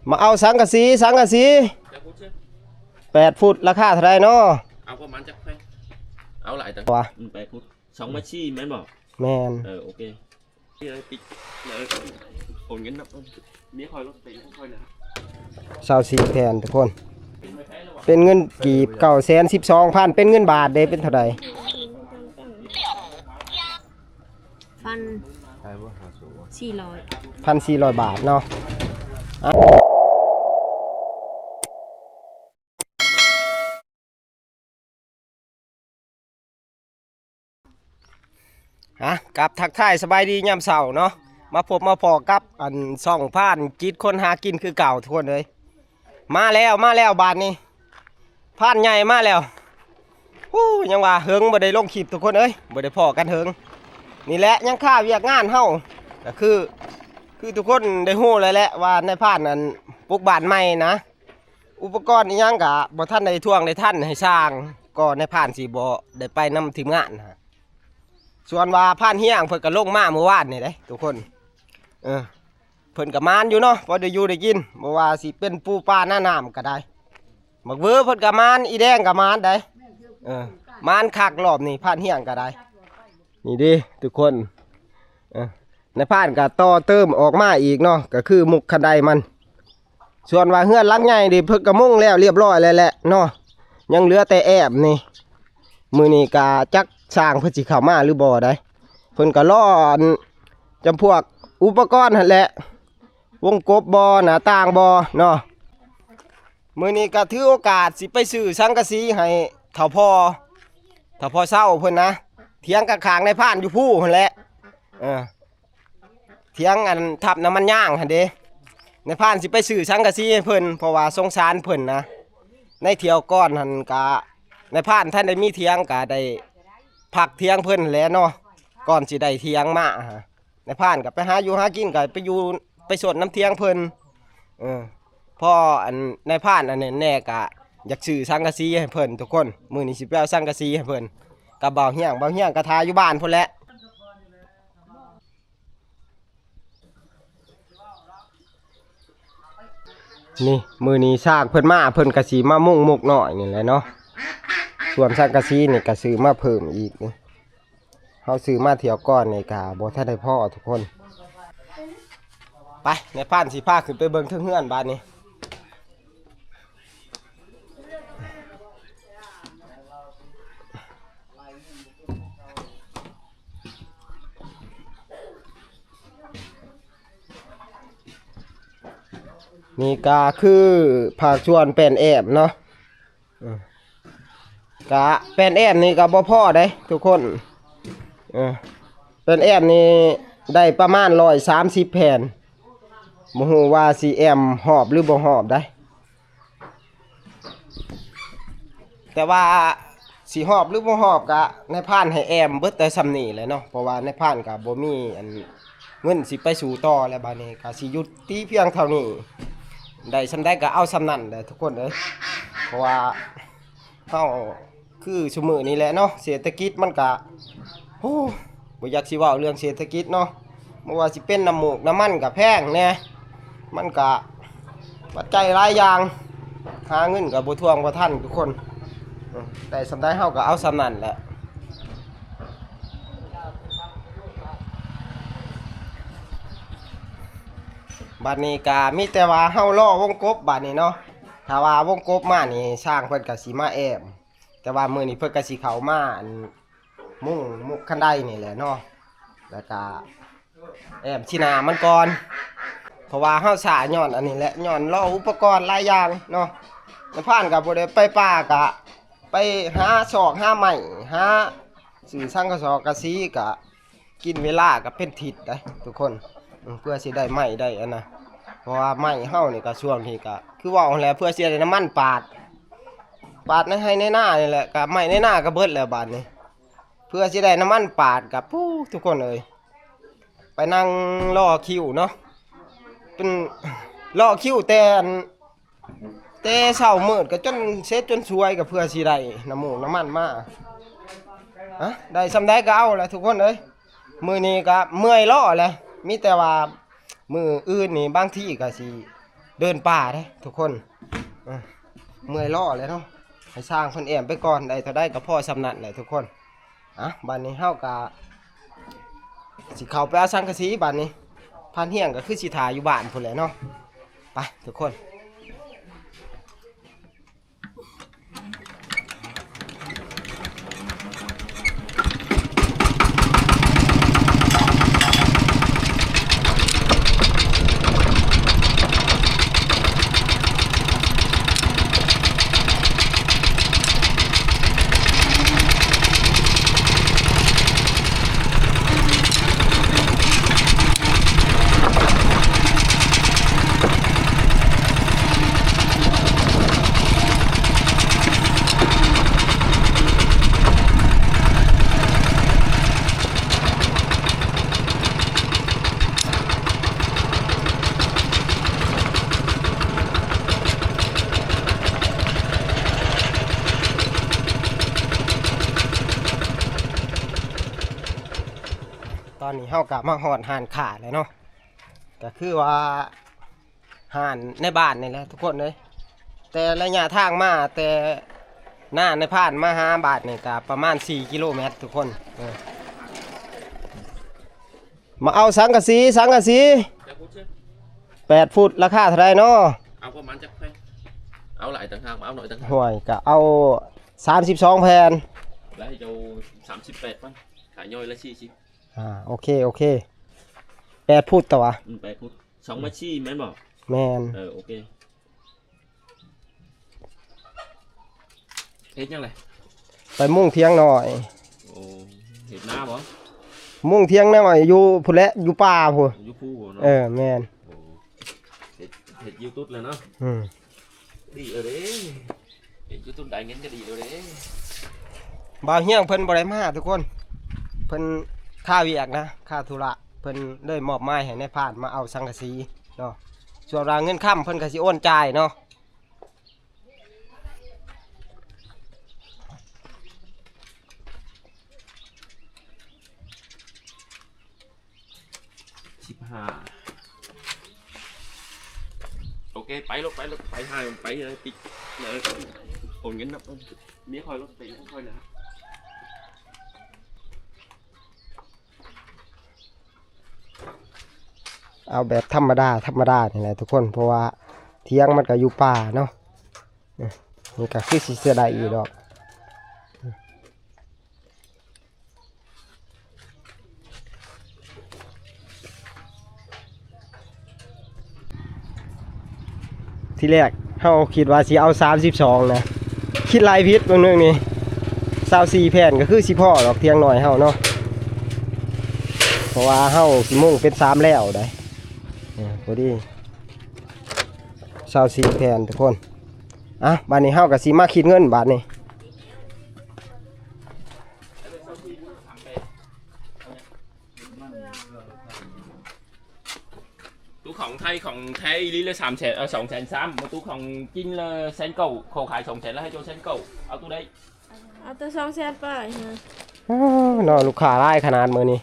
มาเอาสังกะสี8 ฟุตราคาเท่าไรเนาะเอาประมาณจักไปเอาหลายตังวะ8 ฟุต2 เมตรแม่นบอกแมนโอเคนี่เลยปิดเลยผลเงินนับมีคอยรถไปคอยนะ24 แผ่นทุกคนเป็นเงินกีบ912,000เป็นเงินบาทเด้เป็นเท่าไร1,400 บาทเนาะกับทักทายสบายดียามเช้าเนาะมาพบมาพอกับอันส่องผ่านจิตคนหากินคือเก่าทุกคนเลยมาแล้วบาทนี้ผ่านใหญ่มาแล้วยังว่าเฮิงบ่ได้ลงคลิปทุกคนเอ้ยบ่ได้พอกันเฮิงนี่แหละยังค่าเวียกงานเฮาก็คือทุกคนได้ฮู้เลยแหละว่าในผ่านนั้นปลูกบ้านใหม่นะอุปกรณ์อีหยังก็บ่ทันได้ท่วงได้ทันให้สร้างก็ในผ่านสิบ่ได้ไปนำทีมงานนะส่วนว่าผ่านเฮียงเพิ่นก็ลงมาเมื่อวานนี่เด้ทุกคนเพิ่นก็มานอยู่เนาะพอได้อยู่ได้กินบ่ว่าสิเป็นปูปลาหน้าน้ำก็ได้บักเวอเพิ่นก็มานอีแดงก็มานได้มานคักรอบนี้ผ่านเฮียงก็ได้นี่ดิทุกคนในผ่านก็ต่อเติมออกมาอีกเนาะก็คือมุกคันไดมันส่วนว่าเฮือนหลังใหญ่ดิเพิ่นก็มุ่งแล้วเรียบร้อยแล้วแหละเนาะยังเหลือแต่แอบนี่มื้อนี้ก็จักสร้างเพิ่นสิเข้ามาหรือบ่ได้เพิ่นก็รอจำพวกอุปกรณ์นั่นแหละวงกบบ่หน้าต่างบ่เนาะมื้อนี้ก็ถือโอกาสสิไปซื้อสังกะสีให้เฒ่าพ่อเฒ่าเพิ่นนะเถียงข้างๆในพานอยู่ผู้นั่นแหละเถียงอันทับน้ำมันย่างหั่นเด้ในพานสิไปซื้อสังกะสีให้เพิ่นเพราะว่าสงสารเพิ่นนะในเที่ยวก่อนหั่นก็ในพานท่านได้มีเถียงก็ได้พักเถียงเพิ่นแหละเนาะก่อนสิได้เถียงมาในพานก็ไปหาอยู่หากินก็ไปอยู่ไปสดน้ำเถียงเพิ่นพ่ออันในพานอันนี้แน่ก็อยากซื้อสังกะสีให้เพิ่นทุกคนมื้อนี้สิไปเอาสังกะสีให้เพิ่นกับเบาเฮียงก็ทาอยู่บ้านพุ่นแหละนี่มื้อนี้สร้างเพิ่นมาเพิ่นก็สิมามุ่งมุกหน่อยนี่แหละเนาะส่วนสังกะสีนี่ก็ซื้อมาเพิ่มอีกนี่เฮาซื้อมาเที่ยวก่อนนี่ก็บ่ทันได้พอทุกคนไปในพานสิพาขึ้นไปเบิ่งเทิงเฮือนบ้านนี้นี่ก็คือภาคชวนเป็นแอบเนาะกะเป็นแอบนี่ก็บ่พอได้ทุกคนเป็นแอบนี่ได้ประมาณ130 แผ่นบ่ฮู้ว่าสิแอมหอบหรือบ่หอบได้แต่ว่าสิหอบหรือบ่หอบกะในพานให้แอมเบิดแต่ซำนี้แหละเนาะเพราะว่าในพานก็บ่มีอันเงินสิไปสู่ต่อแล้วบัดนี้ก็สิหยุดที่เพียงเท่านี้ได้ซำใดก็เอาซำนั้นแหละทุกคนเอ้ยเพราะว่าเฮาคือซุมื้อนี้แหละเนาะเศรษฐกิจมันก็บ่อยากสิเว้าเรื่องเศรษฐกิจเนาะบ่ว่าสิเป็นน้ำมูกน้ำมันก็แพงแน่มันก็ปัจจัยหลายอย่างหาเงินก็บ่ท่วงบ่ทันทุกคนแต่สำได้เฮาก็เอาสำนั่นแหละบัดนี้ก็มีแต่ว่าเฮารอวงกบบัดนี้เนาะถ้าว่าวงกบมานี่ช่างเพิ่นก็สิมาแอบแต่ว่ามื้อนี้เพิ่นก็สิเข้ามามุกคันไดนี่แหละเนาะแล้วก็แอบชินามันก่อนเพราะว่าเฮาสาย้อนอันนี้แหละย้อนรออุปกรณ์หลายอย่างเนาะในผ่านก็บ่ได้ไปป่าก็ไปหาศอกหาไม้หาสื่อสังกะสอกะสีก็กินเวลาก็เป็นทิศได้ทุกคนเพื่อสิได้ไม้ได้อันน่ะเพราะว่าไม้เฮานี่ก็ช่วงนี้ก็คือว่าแหละเพื่อสิได้น้ำมันปาดในให้ในหน้านี่แหละก็ไม้ในหน้าก็เบิดแล้วบาดนี้เพื่อสิได้น้ำมันปาดกับทุกคนเอ้ยไปนั่งรอคิวเนาะเป็นรอคิวแต่เช้ามืดก็จนเสร็จจนสวยก็เพื่อสิได้น้ำมูกน้ำมันมาได้สำได้ก็เอาแหละทุกคนเอ้ยมื้อนี้ก็เมื่อยล้อแหละมีแต่ว่ามื้ออื่นนี่บางทีก็สิ เดินป่าเด้ทุกคนอ่ะเมื่อยล้อเลยเนาะให้สร้างเพิ่นแอมไปก่อนได้เท่าได้ก็พอสำนักแหละทุกคนอ่ะบัดนี้เฮาก็สิเข้าไปเอาสังกะสีบัดนี้พันเฮียงก็คือสิถ่ายอยู่บ้านพุ่นแหละเนาะไปทุกคนตอนนี้เฮากลับมาฮอดหานขาแล้วเนาะก็คือว่าหานในบ้านนี่แหละทุกคนเลยแต่ระยะทางมาแต่หน้าในผ่านมาหาบาทนี่ก็ประมาณ4กิโลเมตรทุกคนมาเอาสังกะสีจะพูดชื่อ8ฟุตราคาเท่าไรเนาะ เอาประมาณจักแพงเอาหลายต่างหากเอาหน่อยต่างหาก ห่วยก็เอา32แผ่น แล้วให้เจ้า38 มันขายย่อยละ40โอเค8ฟุตต่อวะไปพุทธ2 มาชี้แม่นบ่แมนโอเคเฮ็ดยังไงไปมุ่งเทียงหน่อยโอ้เฮ็ดหน้าบ่มุ่งเทียงหน่อยอยู่พุ่นแหละอยู่ป่าพุ่นอยู่ภูเนาะแม่นเฮ็ดยูทูบแล้วเนาะดีเด้เฮ็ดยูทูบได้เงินก็ดีเด้บ่าวเฮียงเพิ่นบ่ได้มาทุกคนเพิ่นค่าเวียกนะค่าธุระเพิ่นเลยมอบหมายให้ในผ่านมาเอาสังกะสีเนาะส่วนรางเงินค่ำเพิ่นก็สิโอนจ่ายเนาะโอเคไปลูกไปหาไปเลยปิดเลยโอนเงินนับเมียคอยรถไปค่อยนะเอาแบบธรรมดานี่แหละทุกคนเพราะว่าเที่ยงมันก็อยู่ป่าเนาะนี่ก็คือสิเสียดายอีกดอกที่แรกเฮาคิดว่าสิเอา32นะคิดลายพิษเบิ่งนึงนี่24แผ่นก็คือสิพอดอกเที่ยงหน่อยเฮาเนาะเพราะว่าเฮาสิมุ่งเป็น3แล้วได้พอดี24แผ่นทุกคนบัดนี้เฮาก็สิมาคิดเงินบาทนี้ตู้ของไทยของแท้อีลีเลย300,000เอา230,000มาตู้ของจีนเลย1,900เขาขาย200,000แล้วให้โจ1,900เอาตู้ได้เอาตัว200,000ไปเนาะลูกค้าหลายขนาดมื้อนี้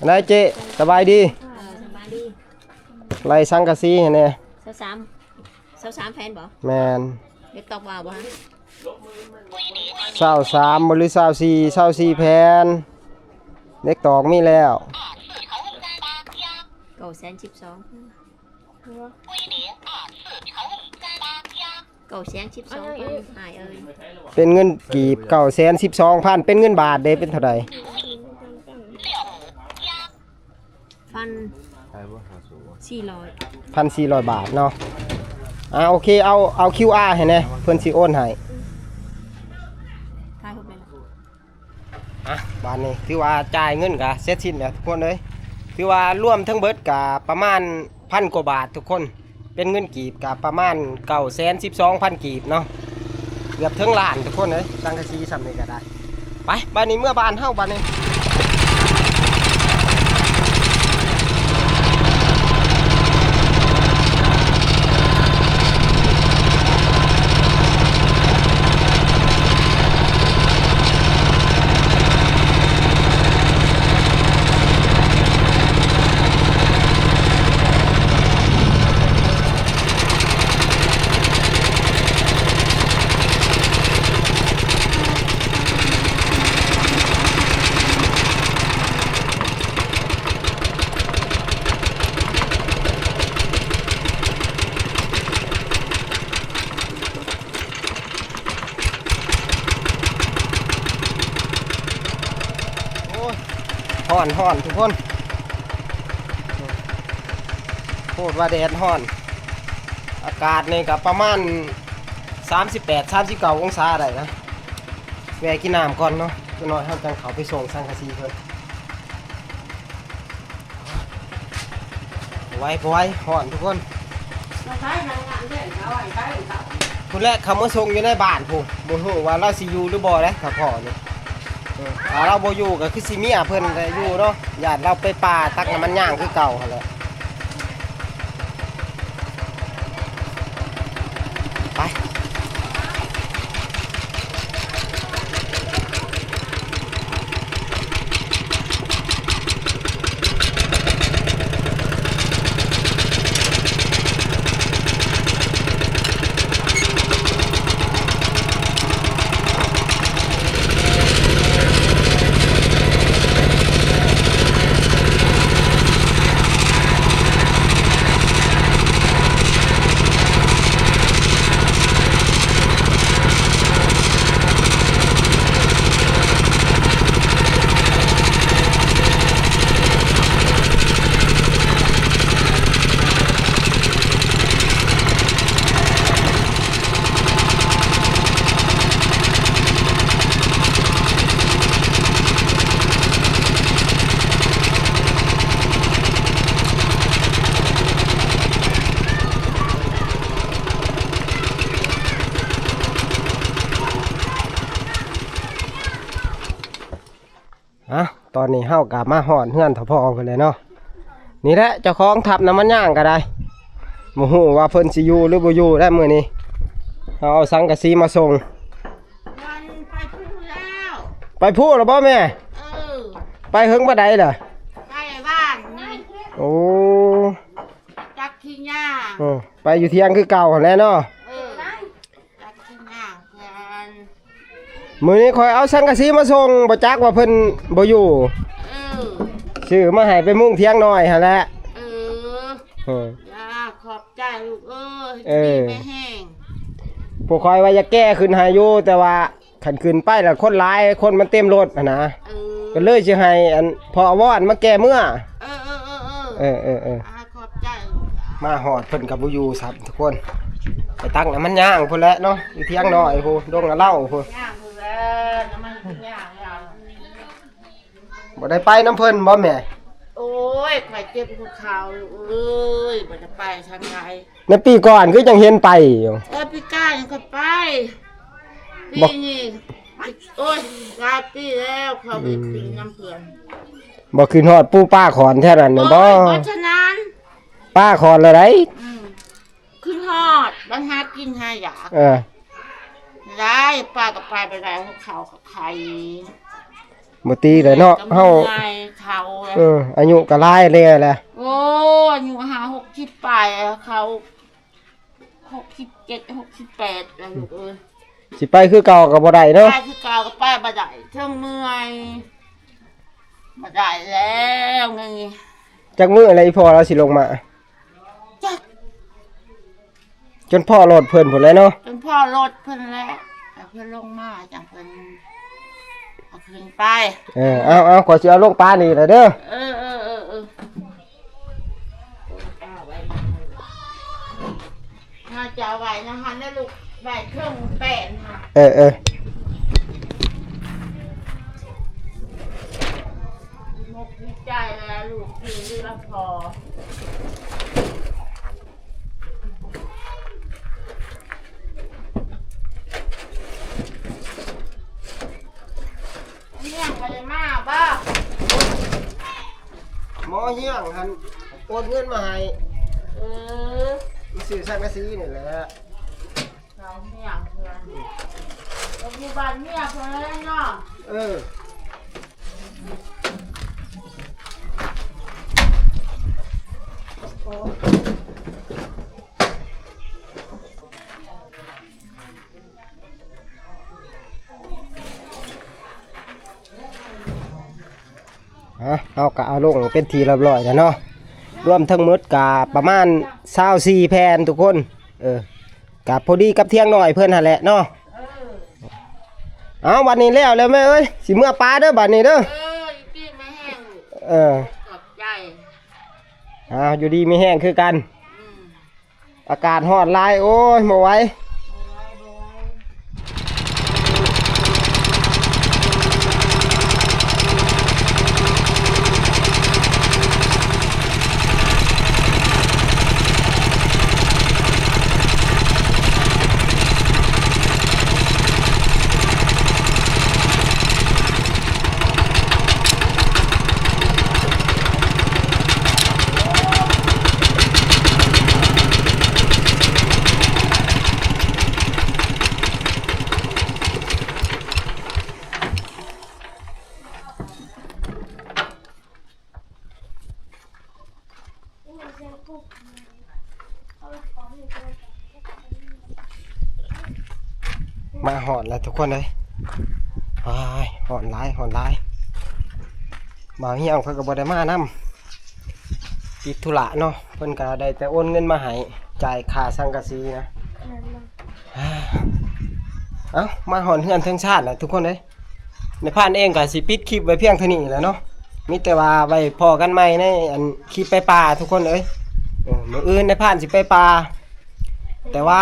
นายเจ๊สบายดีสบายดีไล่สังกะสีให้แน่23แผ่นบ่แม่นเด็กตอกว่าบ่ฮะ23บ่หรือ24แผ่นเด็กตอกมีแล้ว912หายเป็นเงินกีบ912,000เป็นเงินบาทเด้เป็นเท่าใด1,400 บาทเนาะโอเคเอา QR ให้แน่เพิ่นสิโอนให้ถ่ายรูปเลยบาทนี้ถือว่าจ่ายเงินก็เสร็จสิ้นแล้วทุกคนเลยถือว่ารวมทั้งเบิดก็ประมาณ1,000 กว่าบาททุกคนเป็นเงินกีบก็ประมาณ912,000 กีบเนาะเกือบถึงล้านทุกคนเลยสังกะสีสำนี้ก็ได้ไปบ้านนี้เมื่อบ้านเฮาบ้านนี้ ฮ้อนทุกคนโคตรว่าแดดฮ้อน อากาศนี่ก็ประมาณ38-39องศาได้นะแวะกินน้ำก่อนเนาะจักหน่อยเฮาจังเข้าไปส่งสังกะสีเพิ่นไว้ฮ้อนทุกคนคุณแรกเขามาส่งอยู่ในบ้านผู้บ่ฮู้ว่าเราสิอยู่หรือบ่เด้ถ้าพ่อนี่ถ้าเราบ่อยู่ก็คือสิเมียเพิ่นได้อยู่เนาะญาติเราไปป่าตักน้ำมันย่างคือเก่าหั่นแหละไปตอนนี้เฮากลับมาหอนเฮือนทพอกันเลยเนาะนี่แหละเจ้าของทับน้ำมันย่างก็ได้บ่ฮู้ว่าเพิ่นสิอยู่หรือบ่อยู่ได้มื้อนี้เอาสังกะสีมาส่ง มันไปพูดแล้ว ไปพูดแล้วบ่แม่ ไปเฮิงบ่ได้ล่ะ ไปบ้านนี่ โอ้ จักขี้ย่า ไปอยู่เที่ยงคือเก่าหั่นแหละเนาะ จักขี้ย่ากัน มื้อนี้ข่อยเอาสังกะสีมาส่งบ่จักว่าเพิ่นบ่อยู่ซื้อมาให้ไปมุ้งเที่ยงหน่อยหั่นแหละจ้าขอบใจลูกดีไม่แห้ง พวกข่อยว่าจะแก้ขึ้นให้อยู่แต่ว่าคันขึ้นไปแล้วคนหลายคนมันเต็มรถหั่นนะก็เลยสิให้อันพอวอนมาแก้เมื่อขอบใจ มาหอดเพิ่นกับบ่อยู่ครับทุกคนไปตั้งน้ำมันย่างพุ่นแหละเนาะอยู่เที่ยงน้อยพูดงละเล่าพู ย่างคือแล้วน้ำมันย่างแล้ว บ่ได้ไปน้ำเพิ่นบ่แม่ โอ้ยข่อยเจ็บหัวเข่าบ่จะไปทางไหน ในปีก่อนคือจังเห็นไปอยู่ พี่ก้ายังก็ไปปีนี้โอ้ยหลายปีแล้วเขาไปถึงน้ำเพื่อน บ่ขึ้นฮอดปู่ป้าขอนแท้นั้นน่ะบ่ เพราะฉะนั้น ป้าขอนละได ขึ้นฮอดบ้านหากินหาอยากได้ป้ากับไปไปได้หัวเข่ากับไข่ บ่ตีเลยเนาะเฮา เขา อายุก็หลายแล้วแหละ โอ้อายุ60ปลายเขา67 68แล้วลูกเอ้ย สิไปคือเก่าก็บ่ได้เนาะ ไปคือเก่าก็ไปบ่ได้เทิงเมื่อยบ่ได้แล้วไง จักมื้ออะไรพอเราสิลงมา จัก จนพ่อรถเพิ่นพุ่นแหล้วเนาะ จนพ่อรถเพิ่นแล้วแต่เพิ่นลงมาจังเพิ่นเอาขึ้นไป เอาขอสิเอาลงปลานี่ล่ะเด้อ ถ้าจะเอาไว้นะคะนะลูกไว้เครื่องแป้นค่ะ มกดีใจแล้วลูกคือเรือพอเนี่ยไปเลยมาบ้า หมอเฮียงหันโอนเงินมาให้ เออ ซื้อสังกะสีนี่แหละ เราเนี่ยเพื่อนปัจจุบันเนี่ยเพื่อนเนาะเอากะเอาลงเป็นทีเรียบร้อยแล้วเนาะรวมทั้งหมดกะประมาณ24แผ่นทุกคนกะพอดีกับเที่ยงหน่อยเพิ่นหั่นแหละเนาะเอาบัดนี้แล้วแม่เอ้ยสิเมื่อปลาเด้อบัดนี้เด้อ กินไม่แห้ง ขอบใจ อยู่ดีไม่แห้งคือกัน อืม อากาศร้อนหลายโอ้ยบ่ไหว บ่ไหว มาหอนแล้วทุกคนเลยหอนหลายบ่าวเหี่ยวเขาก็บ่ได้มานำติดธุระเนาะเพิ่นก็ได้แต่โอนเงินมาให้จ่ายค่าสังกะสีนะมาหอนเฮือนทั้งชาติแหละทุกคนเลยในพานเองก็สิปิดคลิปไว้เพียงเท่านี้แหละเนาะมีแต่ว่าไว้พอกันใหม่ในอันคลิปไปป่าทุกคนเอ้ยมื้ออื่นในพานสิไปป่าแต่ว่า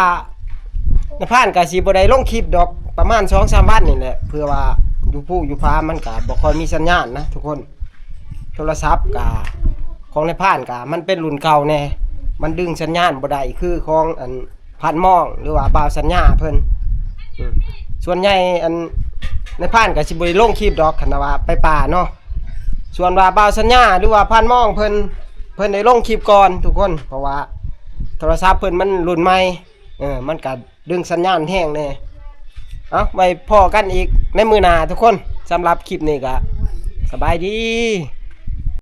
ในพานก็สิบ่ได้ลงคลิปดอกประมาณ 2-3 วันนี่แหละเพื่อว่าอยู่ผู้อยู่พามันก็บ่ค่อยมีสัญญาณนะทุกคนโทรศัพท์ก็ของในพานก็มันเป็นรุ่นเก่าแน่มันดึงสัญญาณบ่ได้คือของอันพันมองหรือว่าบ่าวสัญญาเพิ่นส่วนใหญ่อันในพานก็สิบ่ได้ลงคลิปดอกคันว่าไปป่าเนาะส่วนว่าบ่าวสัญญาหรือว่าพันมองเพิ่นได้ลงคลิปก่อนทุกคนเพราะว่าโทรศัพท์เพิ่นมันรุ่นใหม่มันก็ดึงสัญญาณแห้งแน่ไว้พอกันอีกในมื้อหน้าทุกคนสำหรับคลิปนี้ก็สบายดี